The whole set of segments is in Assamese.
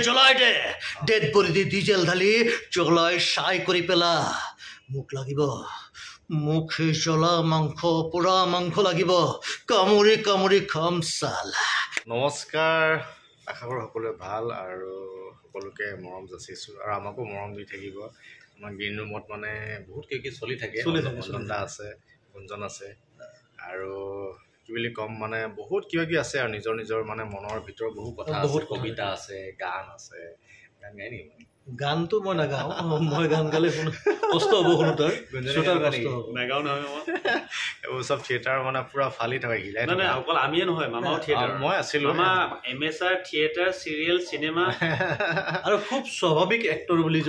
চলাই দে ডেড বডি দি ডিজেল ঢালি চলাই চাই কৰি পেলা মোক লাগিব মুখে জ্বলা মাংস পোৰা মাংস লাগিব কামুৰি কামুৰি খাম চাল নমস্কাৰ আশা কৰোঁ সকলোৱে ভাল আৰু সকলোকে মৰম যাচিছোঁ আৰু আমাকো মৰম দি থাকিব আমাৰ গ্ৰীণ ৰুমত মানে বহুত কি চলি থাকে অঞ্জনদা আছে গুঞ্জন আছে আৰু কি বুলি ক'ম মানে বহুত কিবা কিবি আছে আৰু নিজৰ নিজৰ মানে মনৰ ভিতৰত বহুত কথা আছে কবিতা আছে গান আছে গান গাই নেকি গানটো মই নাগাওঁ মই গান গালে কষ্ট হ'ব শুনোতে শ্ৰোতাৰ কষ্ট হ'ব নাগাওঁ নহয় মই এইবোৰ চব থিয়েটাৰ মানে পুৰা ফালি থকা হিলাই মানে অকল আমিয়ে নহয় মামাও থিয়েটাৰ মই আছিলোঁ মামা এমএছআৰ থিয়েটাৰ চিৰিয়েল চিনেমা আৰু খুব স্বাভাৱিক এক্টৰ বুলি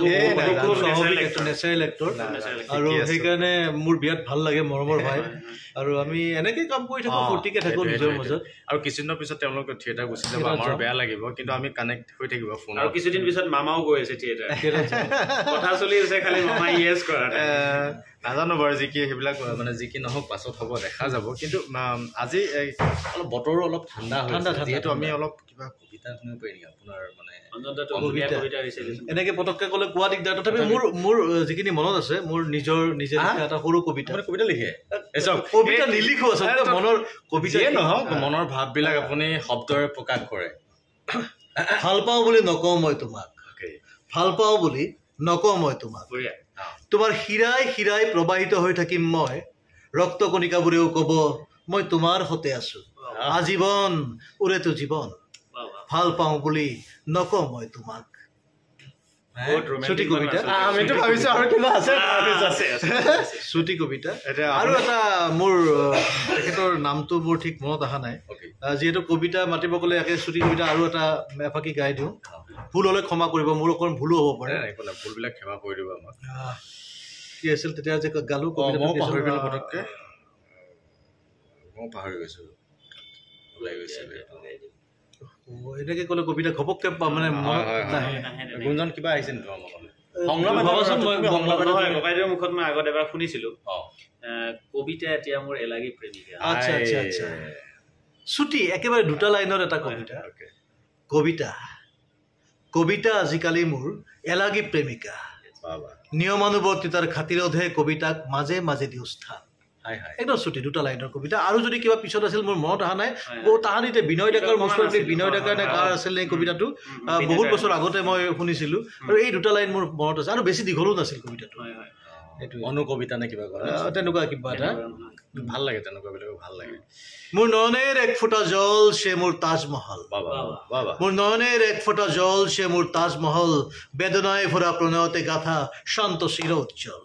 খুব স্বাভাৱিক এক্টৰ নেচাৰেল এক্টৰ আৰু সেইকাৰণে মোৰ বিৰাট ভাল লাগে মৰমৰ ভাই আৰু আমি এনেকৈ কাম কৰি থাকোঁ ফূৰ্তিকে থাকোঁ নিজৰ মাজত আৰু কিছুদিনৰ পিছত তেওঁলোক থিয়েটাৰ গুচি যাব আমাৰ বেয়া লাগিব কিন্তু আমি কানেক্ট হৈ থাকিব ফোন আৰু কিছুদিন পিছত মামাও গৈ আছে থিয়েটাৰ কথা চলি আছে খালি মামা ইয়েছ কৰা নাজানো বাৰু যি কি সেইবিলাক মানে যি কি নহওক পাছত হ'ব দেখা যাব কিন্তু আজি অলপ বতৰো অলপ ঠাণ্ডা যিহেতু আমি অলপ কিবা কবিতা শুনিব পাৰি নেকি আপোনাৰ মানে এনেকে পটককে ক'লে কোৱা দিগদাৰ তথাপি মোৰ যিখিনি মনত আছে মোৰ নিজে এটা সৰু কবিতা কবিতা লিখে কবিতা নিলিখো আচলতে মনৰ কবিতা নহওক মনৰ ভাৱবিলাক আপুনি শব্দৰে প্ৰকাশ কৰে ভাল পাওঁ বুলি নকওঁ মই তোমাক ভাল পাওঁ বুলি নকওঁ মই তোমাক তোমাৰ শিৰাই শিৰাই প্ৰবাহিত হৈ থাকিম মই ৰক্তকণিকাবোৰেও ক'ব মই তোমাৰ সতে আছো আজীৱন ওৰেতো জীৱন ভাল পাওঁ বুলি নকওঁ মই তোমাক চুটি কবিতা আমিতো ভাবিছো আৰু কিবা আছে চুটি কবিতা আৰু এটা মোৰ তেখেতৰ নামটো মোৰ ঠিক মনত অহা নাই যিহেতু কবিতা মাতিব গ'লে একে চুটি কবিতা আৰু এটা এফাকি গাই দিওঁ ভুল হ'লে ক্ষমা কৰিব মোৰ অকণ ভুলো হ'ব পাৰে ভুলবিলাক ক্ষমা কৰি দিব আমাক কি আছিল তেতিয়া যে গালো পটককে মই পাহৰি গৈছো ওলাই গৈছে এনেকে ক'লে কবিতা ঘপককে মানে গুঞ্জন কিবা আহিছে নেকি ককাইদেউৰ মুখত মই আগত এবাৰ শুনিছিলো কবিতা এতিয়া মোৰ এলাগী প্ৰেমিকা আচ্ছা আচ্ছা আচ্ছা চুটি একেবাৰে দুটা লাইনৰ এটা কবিতা কবিতা কবিতা আজিকালি মোৰ এলাগী প্ৰেমিকা নিয়মানুবৰ্তিতাৰ খাতিৰতহে কবিতাক মাজে মাজে দিওঁ স্থান একদম চুটি দুটা লাইনৰ কবিতা আৰু যদি কিবা পিছত আছিল মোৰ মনত অহা নাই তাহানিতে বিনয় ডেকাৰ মুস্কৃতি বিনয় ডেকাৰ নে কাৰ আছিল এই কবিতাটো বহুত বছৰ আগতে মই শুনিছিলোঁ আৰু এই দুটা লাইন মোৰ মনত আছে আৰু বেছি দীঘলো নাছিল কবিতাটো অনুকবিতা নে কিবা তেনেকুৱা কিবা এটা ভাল লাগে তেনেকুৱাবিলাক ভাল লাগে মোৰ নয়নের এক ফোঁটা জল সে মোর তাজমহল মোর নয়নের এক ফোঁটা জল সে মোর তাজমহল বেদনায় ভরা প্রণয়তে গাথা শান্ত শিরোজ্জ্বল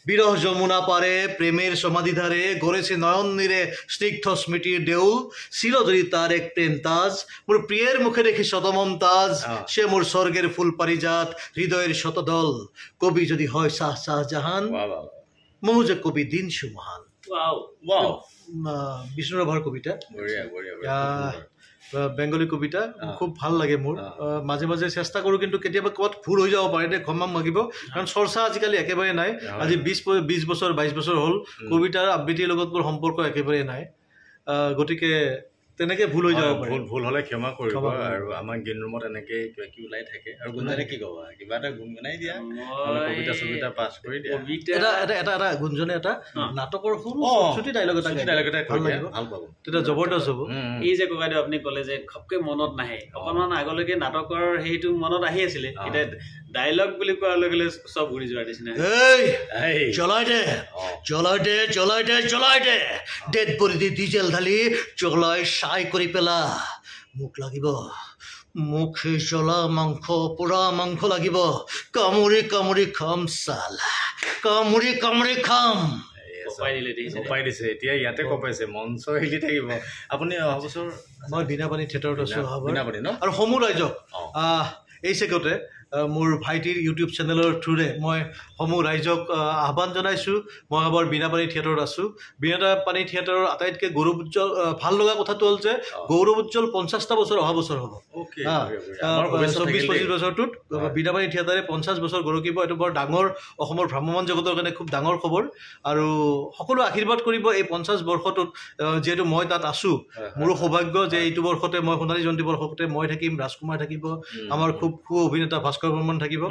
বিরহ যমুনা পারে প্রেমের সমাধিধারে গড়েছে নয়ন নীরে স্নিগ্ধ স্মৃতির দেউল ছিল যদি তার এক প্রেম তাজ মোর প্রিয়ের মুখে দেখি শতমমতাজ সে মোর স্বর্গের ফুল পারিজাত হৃদয়ের শতদল কবি যদি হয় শাহজাহান মহু যে কবি দিনশু মহান বিষ্ণুৰাভাৰ কবিতা বেংগলী কবিতা খুব ভাল লাগে মোৰ মাজে মাজে চেষ্টা কৰোঁ কিন্তু কেতিয়াবা ক'ৰবাত ভুল হৈ যাব পাৰে দে ক্ষমা মাগিব কাৰণ চৰ্চা আজিকালি একেবাৰে নাই আজি 20 বছৰ 22 বছৰ হ'ল কবিতাৰ আবৃত্তিৰ লগত মোৰ সম্পৰ্ক একেবাৰে নাই গতিকে তেনেকৈ ভুল হৈ যাব পাৰে ভুল হ'লে ক্ষমা কৰিব আৰু আমাৰ গ্ৰীণ ৰুমত এনেকৈ কিবা কি ওলাই থাকে আৰু গুঞ্জনে কি ক'বা কিবা এটা গুণগুণাই দিয়া কবিতা চবিতা পাছ কৰি দিয়া এটা গুঞ্জনে এটা নাটকৰ সৰু চুটি ডাইলগ এটা ভাল লাগিব ভাল পাব তেতিয়া জবৰদস্ত হ'ব এই যে ককাইদেউ আপুনি ক'লে যে খপকে মনত নাহে অকণমান আগলৈকে নাটকৰ সেইটো মনত আহি আছিলে এতিয়া ডাইলগ বুলি কোৱাৰ লগে লগে চব ঘূৰি যোৱাৰ নিচিনা চলাই দে ডেড বডি দি ডিজেল ঢালি চলাই চাই কৰি পেলা মোক লাগিব মুখে জ্বলা মাংস পোৰা মাংস লাগিব কামুৰি কামুৰি খাম চাল কামুৰি কামুৰি খাম কপাই দিছে এতিয়া ইয়াতে কপাইছে মঞ্চ হিলি থাকিব আপুনি অহা বছৰ মই বীণাপানী থিয়েটাৰত আছোঁ বীণাপানী ন আৰু সমূহ ৰাইজক এই চেগতে মোৰ ভাইটিৰ ইউটিউব চেনেলৰ থ্ৰুৰে মই সমূহ ৰাইজক আহ্বান জনাইছোঁ। মই এবাৰ বীণাপানী থিয়েটাৰত আছোঁ। বীণাপানী থিয়েটাৰৰ আটাইতকৈ গৌৰৱোজ্জ্বল ভাল লগা কথাটো হ'ল যে গৌৰৱোজ্জ্বল 50টা বছৰ অহা বছৰ হ'ব। 24-25 বছৰটোত বীণাপানী থিয়েটাৰে 50 বছৰ গৌৰৱিব। এইটো বৰ ডাঙৰ অসমৰ ভ্ৰাম্যমাণ জগতৰ কাৰণে খুব ডাঙৰ খবৰ। আৰু সকলো আশীৰ্বাদ কৰিব এই 50 বৰ্ষটোত। যিহেতু মই তাত আছোঁ, মোৰো সৌভাগ্য যে এইটো বৰ্ষতে মই সোণালী জয়ন্তী বৰ্ষতে মই থাকিম, ৰাজকুমাৰ থাকিব, আমাৰ খুব সু অভিনেতা ভাস্কৰ বৰ্মন থাকিব।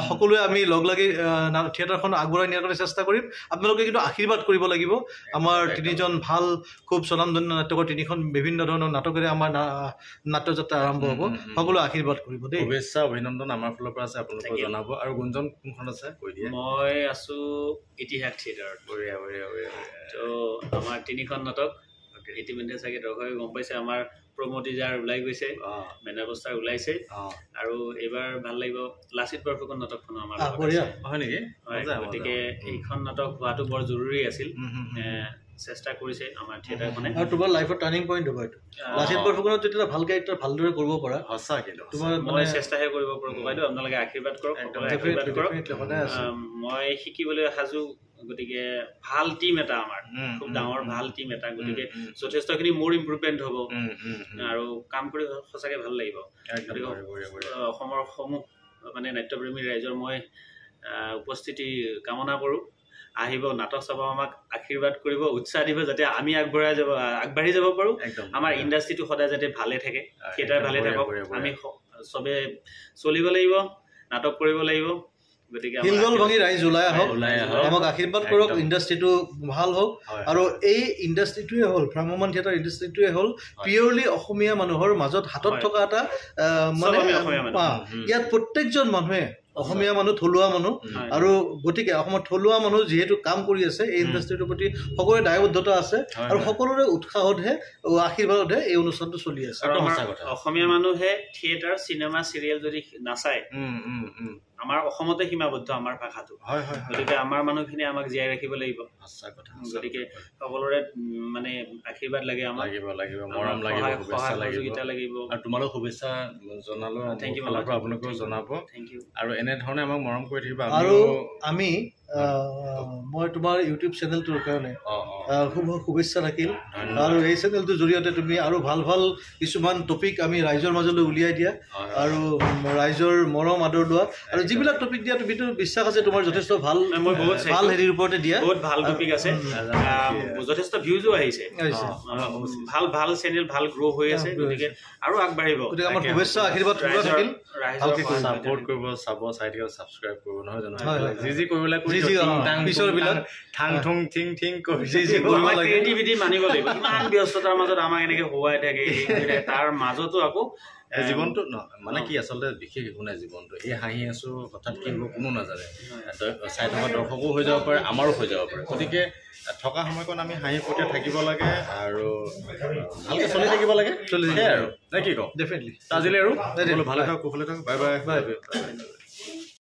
সকলোৱে আমি লগ লাগি থিয়েটাৰখন আগবঢ়াই নিয়াৰ কাৰণে চেষ্টা কৰিম। আপোনালোকে কিন্তু আশীৰ্বাদ কৰিব লাগিব। আমাৰ 3জন ভাল খুব স্বনামধন্য নাটকৰ 3খন বিভিন্ন ধৰণৰ নাটকেৰে আমাৰ নাট্যযাত্ৰা আৰম্ভ হ'ব। সকলোৱে আশীৰ্বাদ কৰিব দেই। শুভেচ্ছা অভিনন্দন আমাৰ ফালৰ পৰা আছে, আপোনালোকে জনাব। আৰু গুঞ্জন কোনখন আছে কৈ দিয়ে? মই আছোঁ ইতিহাস থিয়েটাৰত। তো আমাৰ 3খন নাটক ইতিমধ্যে চাগে দৰ্শকে গম পাইছে। আমাৰ প্ৰমোটিজাৰ ওলাই গৈছে, মেনাবস্তাৰ ওলাইছে, আৰু এইবাৰ ভাল লাগিব লাচিত বৰফুকন নাটকখন আমাৰ হয় নেকি? গতিকে এইখন নাটক হোৱাটো বৰ জৰুৰী আছিল। চেষ্টা কৰিছে আমাৰ থিয়েটাৰখনে। আৰু তোমাৰ লাইফৰ টাৰ্ণিং পইণ্ট হ'ব এইটো। লাচিত বৰফুকনত যেতিয়া ভাল কেৰেক্টাৰ ভালদৰে কৰিব পৰা, সঁচা কিন্তু তোমাৰ মই চেষ্টাহে কৰিব পাৰোঁ। বাইদেউ আপোনালোকে আশীৰ্বাদ কৰক, আশীৰ্বাদ কৰক। মই শিকিবলৈ সাজু। গতিকে ভাল টিম এটা আমাৰ, খুব ডাঙৰ ভাল টিম এটা। গতিকে যথেষ্টখিনি মোৰ ইম্প্ৰুভমেণ্ট হ'ব আৰু কাম কৰি সঁচাকৈ ভাল লাগিব। গতিকে অসমৰ সমূহ মানে নাট্যপ্ৰেমী ৰাইজৰ মই উপস্থিতি কামনা কৰোঁ। আহিব, নাটক চাব, আমাক আশীৰ্বাদ কৰিব, উৎসাহ দিব, যাতে আমি আগবাঢ়ি যাব পাৰোঁ। আমাৰ ইণ্ডাষ্ট্ৰিটো সদায় যাতে ভালে থাকে, থিয়েটাৰ ভালে থাকক। আমি চবে চলিব লাগিব, নাটক কৰিব লাগিব। গতিকে হিলগল ভাঙি ৰাইজ ওলাই আহক, আমাক আশীৰ্বাদ কৰক, ইণ্ডাষ্ট্ৰিটো ভাল হওক। আৰু এই ইণ্ডাষ্ট্ৰিটোৱে হ'ল, ভ্ৰাম্যমাণ থিয়েটাৰ ইণ্ডাষ্ট্ৰিটোৱে হ'ল পিয়ৰলি অসমীয়া মানুহৰ মাজত হাতত থকা এটা মানে ইয়াত প্ৰত্যেকজন মানুহে অসমীয়া মানুহ, থলুৱা মানুহ। আৰু গতিকে অসমৰ থলুৱা মানুহ যিহেতু কাম কৰি আছে, এই ইণ্ডাষ্ট্ৰিটোৰ প্ৰতি সকলোৰে দায়বদ্ধতা আছে। আৰু সকলোৰে উৎসাহতহে, আশীৰ্বাদতহে এই অনুষ্ঠানটো চলি আছে। অসমীয়া মানুহে থিয়েটাৰ, চিনেমা, চিৰিয়েল যদি নাচায়, আমাৰ অসমতে সীমাবদ্ধ আমাৰ ভাষাটো। গতিকে আমাৰ মানুহখিনি আমাক জীয়াই ৰাখিব লাগিব। গতিকে সকলোৰে মানে আশীৰ্বাদ লাগে, আমাক মৰম লাগিব, সহযোগিতা লাগিব। আৰু তোমালোক শুভেচ্ছা জনালো, থেংক ইউ। আপোনালোকেও জনাব। Thank you. আৰু এনেধৰণে আমাক মৰম কৰি থাকিবা। আৰু আমি মই তোমাৰ ইউটিউব চেনেলটোৰ কাৰণে শুভেচ্ছা থাকিল। আৰু এই চেনেলটোৰ জৰিয়তে তুমি আৰু ভাল ভাল কিছুমান টপিক আমি ৰাইজৰ মাজলৈ উলিয়াই দিয়া, আৰু ৰাইজৰ মৰম আদৰ লোৱা। আৰু যিবিলাক টপিক দিয়া, তুমিতো বিশ্বাস আছে তোমাৰ যথেষ্ট ভাল ভাল হেৰিৰ ওপৰতে দিয়া, বহুত ভাল টপিক আছে, যথেষ্ট ভিউজো আহিছে। ভাল ভাল চেনেল, ভাল গ্ৰ' হৈ আছে। গতিকে আৰু আগবাঢ়িব। গতিকে আমাৰ শুভেচ্ছা আশীৰ্বাদ থাকিল। ছাপোৰ্ট কৰিব, চাব, চাই থাকিব, ছাবস্ক্ৰাইব কৰিব, নহয় জানো? যি কৰিবলৈ ক্ৰিয়েটিভিটি মানিব লাগিব। ইমান ব্যস্ততাৰ মাজত আমাক এনেকে হোৱাই থাকে, তাৰ মাজতো আকৌ জীৱনটো মানে কি আচলতে বিশেষ একো নাই জীৱনটো। এই হাঁহি আছো, হঠাৎ কি হ'ব কোনো নাজানে। চাই থকা দৰ্শকো হৈ যাব পাৰে, আমাৰো হৈ যাব পাৰে। গতিকে থকা সময়কণ আমি হাঁহি ফূৰ্তি থাকিব লাগে আৰু ভালকৈ চলি থাকিব লাগে। চলি থাকে আৰু নে কি কওঁ? ডেফিনেটলি। আজিলৈ আৰু ভালে থাকক, কুশলে থাকক। Bye bye.